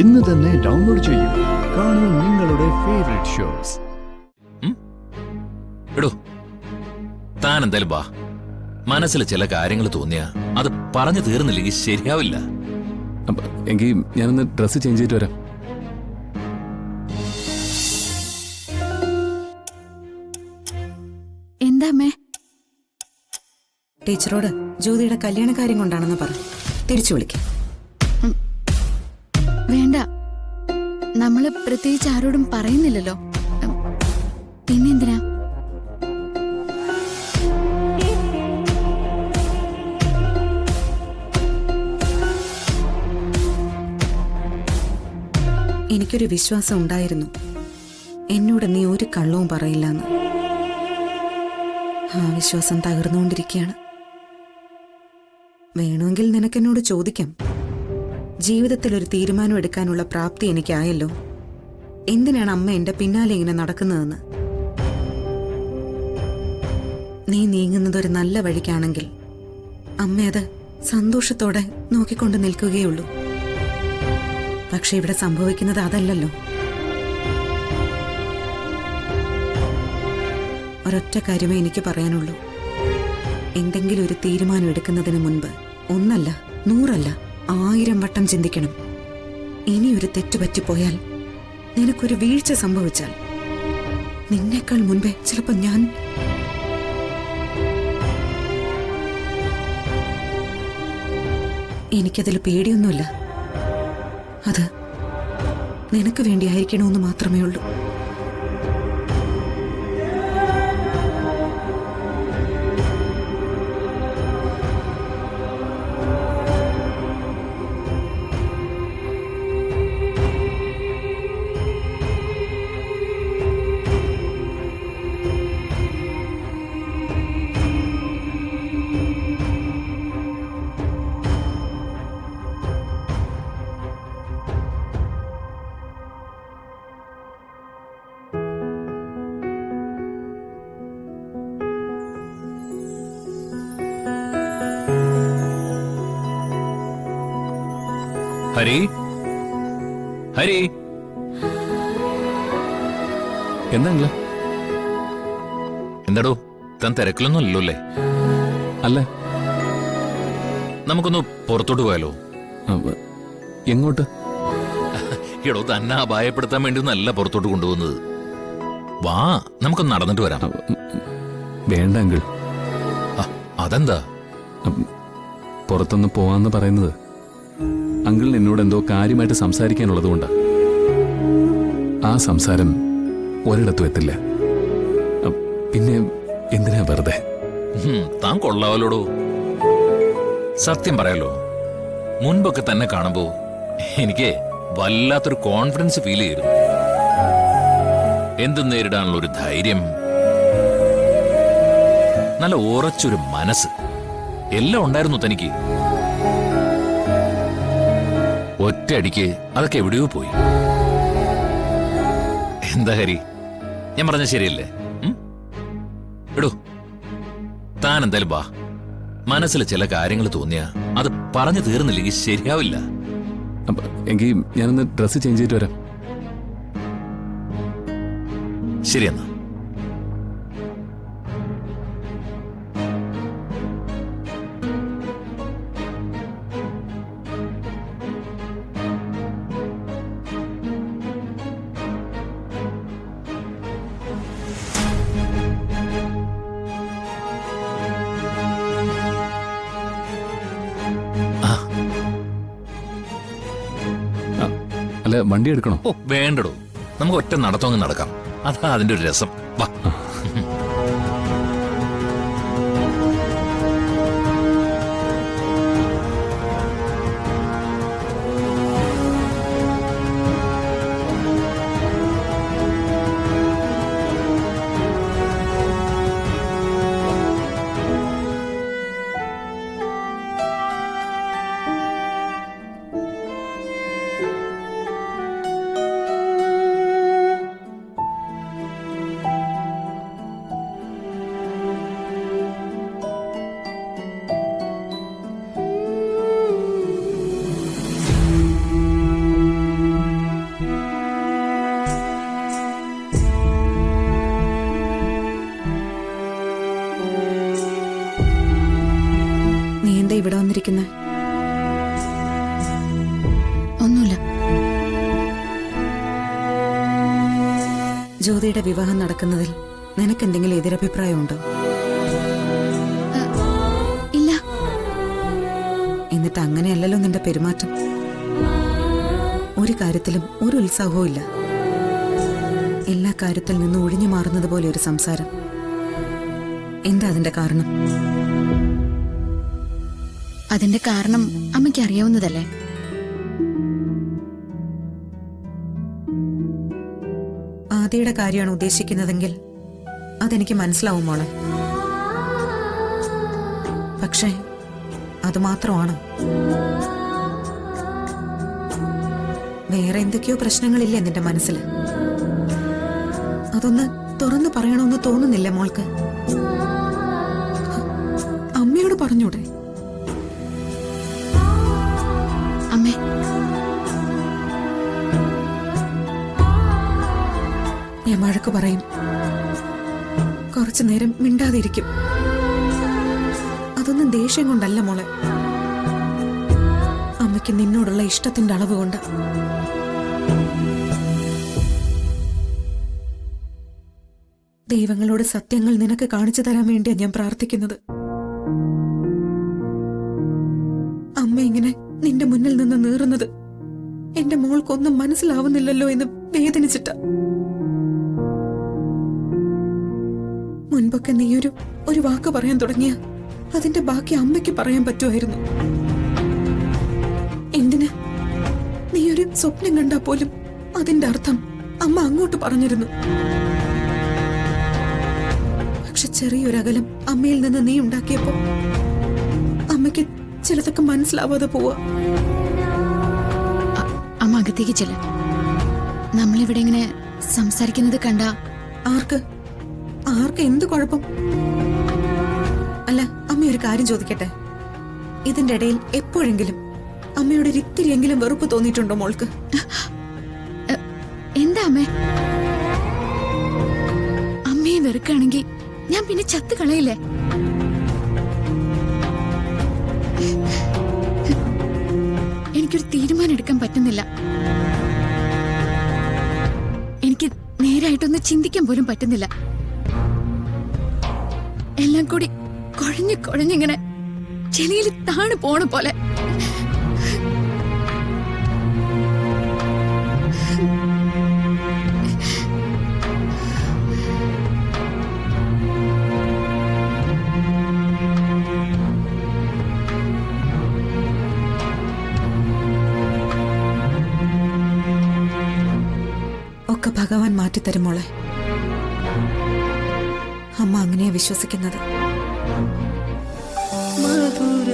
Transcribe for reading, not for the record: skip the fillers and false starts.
ഇന്ന് തന്നെ ഡൗൺലോഡ് ചെയ്യൂ. കാണൂ നിങ്ങളുടെ ഫേവറേറ്റ് ഷോസ്. എടോ, താൻ എന്തായാലും വാ. മനസ്സിൽ ചില കാര്യങ്ങൾ തോന്നിയാ അത് പറഞ്ഞു തീർന്നില്ലെങ്കിൽ ശരിയാവില്ല. എങ്കിൽ ഞാനൊന്ന് ഡ്രസ്സ് ചേഞ്ച് ചെയ്തിട്ട് വരാം. എന്താ അമ്മേ? ടീച്ചറോട് ജ്യോതിയുടെ കല്യാണകാര്യം കൊണ്ടാണെന്ന് പറഞ്ഞു തിരിച്ചു വിളിക്കാം. വേണ്ട, നമ്മള് പ്രത്യേകിച്ച് ആരോടും പറയുന്നില്ലല്ലോ. പിന്നെന്തിനാ? എനിക്കൊരു വിശ്വാസം ഉണ്ടായിരുന്നു എന്നോട് നീ ഒരു കള്ളവും പറയില്ലെന്ന്. ആ വിശ്വാസം തകർന്നുകൊണ്ടിരിക്കുകയാണ്. വേണമെങ്കിൽ നിനക്കെന്നോട് ചോദിക്കാം. ജീവിതത്തിൽ ഒരു തീരുമാനം എടുക്കാനുള്ള പ്രാപ്തി എനിക്കായല്ലോ. എന്തിനാണ് അമ്മ എന്റെ പിന്നാലെ ഇങ്ങനെ നടക്കുന്നതെന്ന്? നീ നീങ്ങുന്നത് ഒരു നല്ല വഴിക്കാണെങ്കിൽ അമ്മ അത് സന്തോഷത്തോടെ നോക്കിക്കൊണ്ട് നിൽക്കുകയുള്ളൂ. പക്ഷെ ഇവിടെ സംഭവിക്കുന്നത് അതല്ലല്ലോ. ഒരൊറ്റ കാര്യമേ എനിക്ക് പറയാനുള്ളൂ. എന്തെങ്കിലും ഒരു തീരുമാനം എടുക്കുന്നതിന് മുൻപ് ഒന്നല്ല, 100 അല്ല, 1000 വട്ടം ചിന്തിക്കണം. ഇനി ഒരു തെറ്റ് പറ്റിപ്പോയാൽ, നിനക്കൊരു വീഴ്ച സംഭവിച്ചാൽ, നിന്നേക്കാൾ മുൻപേ ചിലപ്പോൾ ഞാൻ... എനിക്കതിൽ പേടിയൊന്നുമില്ല. അത് നിനക്ക് വേണ്ടിയായിരിക്കണമെന്ന് മാത്രമേ ഉള്ളൂ. ഹരി, ഹരി, എന്താ? എന്താടോ, താൻ തിരക്കിലൊന്നും അല്ലല്ലോ അല്ലേ? അല്ല. നമുക്കൊന്ന് പുറത്തോട്ട് പോയാലോ? എങ്ങോട്ട്? എടോ, തന്നെ അപായപ്പെടുത്താൻ വേണ്ടി ഒന്നല്ല പുറത്തോട്ട് കൊണ്ടുപോകുന്നത്. വാ, നമുക്കൊന്ന് നടന്നിട്ട് വരാം. വേണ്ട അങ്കിൾ. അതെന്താ? പുറത്തൊന്ന് പോവാന്ന് പറയുന്നത് അങ്കിളിന് എന്നോട് എന്തോ കാര്യമായിട്ട് സംസാരിക്കാനുള്ളത് കൊണ്ടാ. ആ സംസാരം ഒരിടത്തും എത്തില്ല. പിന്നെ എന്തിനാ വെറുതെ? താൻ കൊള്ളാവലോടോ. സത്യം പറയാലോ, മുൻപൊക്കെ തന്നെ കാണുമ്പോ എനിക്ക് വല്ലാത്തൊരു കോൺഫിഡൻസ് ഫീൽ ചെയ്തിരുന്നു. എന്തും നേരിടാനുള്ള ഒരു ധൈര്യം, നല്ല ഉറച്ചൊരു മനസ്സ്, എല്ലാം ഉണ്ടായിരുന്നു തനിക്ക്. ഒറ്റയടിക്ക് അതൊക്കെ എവിടെയോ പോയി. എന്താ ഹരി, ഞാൻ പറഞ്ഞ ശരിയല്ലേ? എടോ, താൻ എന്തായാലും വാ. മനസ്സിൽ ചില കാര്യങ്ങൾ തോന്നിയാ അത് പറഞ്ഞു തീർന്നില്ലെങ്കിൽ ശരിയാവില്ല. എങ്കിൽ ഞാനൊന്ന് ഡ്രസ്സ് ചേഞ്ച് ചെയ്തിട്ട് വരാം. ശരിയെന്നാ. അല്ല, വണ്ടി എടുക്കണോ? ഓ വേണ്ടടോ, നമുക്ക് ഒറ്റ നടത്തങ്ങ് നടക്കാം. അതാ അതിന്റെ ഒരു രസം. വാ. ജ്യോതിയുടെ വിവാഹം നടക്കുന്നതിൽ നിനക്കെന്തെങ്കിലും എതിരഭിപ്രായമുണ്ടോ? ഇല്ല. എന്നിട്ട് അങ്ങനെയല്ലല്ലോ നിന്റെ പെരുമാറ്റം. ഒരു കാര്യത്തിലും ഒരു ഉത്സാഹവും ഇല്ല. എല്ലാ കാര്യത്തിൽ നിന്നും ഒഴിഞ്ഞു മാറുന്നത് പോലെ ഒരു സംസാരം. എന്താ അതിന്റെ കാരണം? അതിന്റെ കാരണം അമ്മയ്ക്ക് അറിയാവുന്നതല്ലേ? ആദിയുടെ കാര്യമാണ് ഉദ്ദേശിക്കുന്നതെങ്കിൽ അതെനിക്ക് മനസ്സിലാവും മോളെ. പക്ഷേ അതുമാത്രമാണ്. വേറെ എന്തൊക്കെയോ പ്രശ്നങ്ങളില്ലേ നിന്റെ മനസ്സിൽ? അതൊന്ന് തുറന്നു പറയണമെന്ന് തോന്നുന്നില്ല മോൾക്ക്? അമ്മയോട് പറഞ്ഞൂടെ? അമ്മേ, ഞാൻ വഴക്ക് പറയും, കുറച്ചു നേരം മിണ്ടാതിരിക്കും. അതൊന്നും ദേഷ്യം കൊണ്ടല്ല മോളെ, അമ്മയ്ക്ക് നിന്നോടുള്ള ഇഷ്ടത്തിന്റെ അളവ് കൊണ്ട്. ദൈവങ്ങളോട് സത്യങ്ങൾ നിനക്ക് കാണിച്ചു തരാൻ വേണ്ടിയാ ഞാൻ പ്രാർത്ഥിക്കുന്നത്. അമ്മ ഇങ്ങനെ നിന്റെ മുന്നിൽ നിന്ന് നീറുന്നത് എന്റെ മോൾക്കൊന്നും മനസ്സിലാവുന്നില്ലല്ലോ എന്ന് വേദനിച്ചിട്ട. മുൻപൊക്കെ നീയൊരു വാക്ക് പറയാൻ തുടങ്ങിയ അതിന്റെ ബാക്കി അമ്മയ്ക്ക് പറയാൻ പറ്റുമായിരുന്നു. എന്തിന്? നീയൊരു സ്വപ്നം കണ്ടാ പോലും അതിന്റെ അർത്ഥം അമ്മ അങ്ങോട്ട് പറഞ്ഞിരുന്നു. പക്ഷെ ചെറിയൊരകലം അമ്മയിൽ നിന്ന് നീ ഉണ്ടാക്കിയപ്പോ അമ്മയ്ക്ക് ചിലതൊക്കെ മനസ്സിലാവാതെ പോവാ. അമ്മ അകത്തേക്ക് ചെല്ല. നമ്മളിവിടെ ഇങ്ങനെ സംസാരിക്കുന്നത് കണ്ട ആർക്ക് എന്ത് കുഴപ്പം? അല്ല, അമ്മ ഒരു കാര്യം ചോദിക്കട്ടെ. ഇതിന്റെ ഇടയിൽ എപ്പോഴെങ്കിലും അമ്മയോട് ഇത്തിരിയെങ്കിലും വെറുപ്പ് തോന്നിയിട്ടുണ്ടോ മോൾക്ക്? എന്താ അമ്മേ? അമ്മയെ വെറുക്കാണെങ്കിൽ ഞാൻ പിന്നെ ചത്ത് കളയില്ലേ? എനിക്കൊരു തീരുമാനം എടുക്കാൻ പറ്റുന്നില്ല. എനിക്ക് നേരായിട്ടൊന്ന് ചിന്തിക്കാൻ പോലും പറ്റുന്നില്ല. എല്ലാം കൂടി കുഴഞ്ഞിങ്ങനെ ചെളിയിൽ താണ് പോണ പോലെ. ഒക്കെ ഭഗവാൻ മാറ്റിത്തരും മോളെ. അമ്മ അങ്ങനെയാ വിശ്വസിക്കുന്നത്. മധുര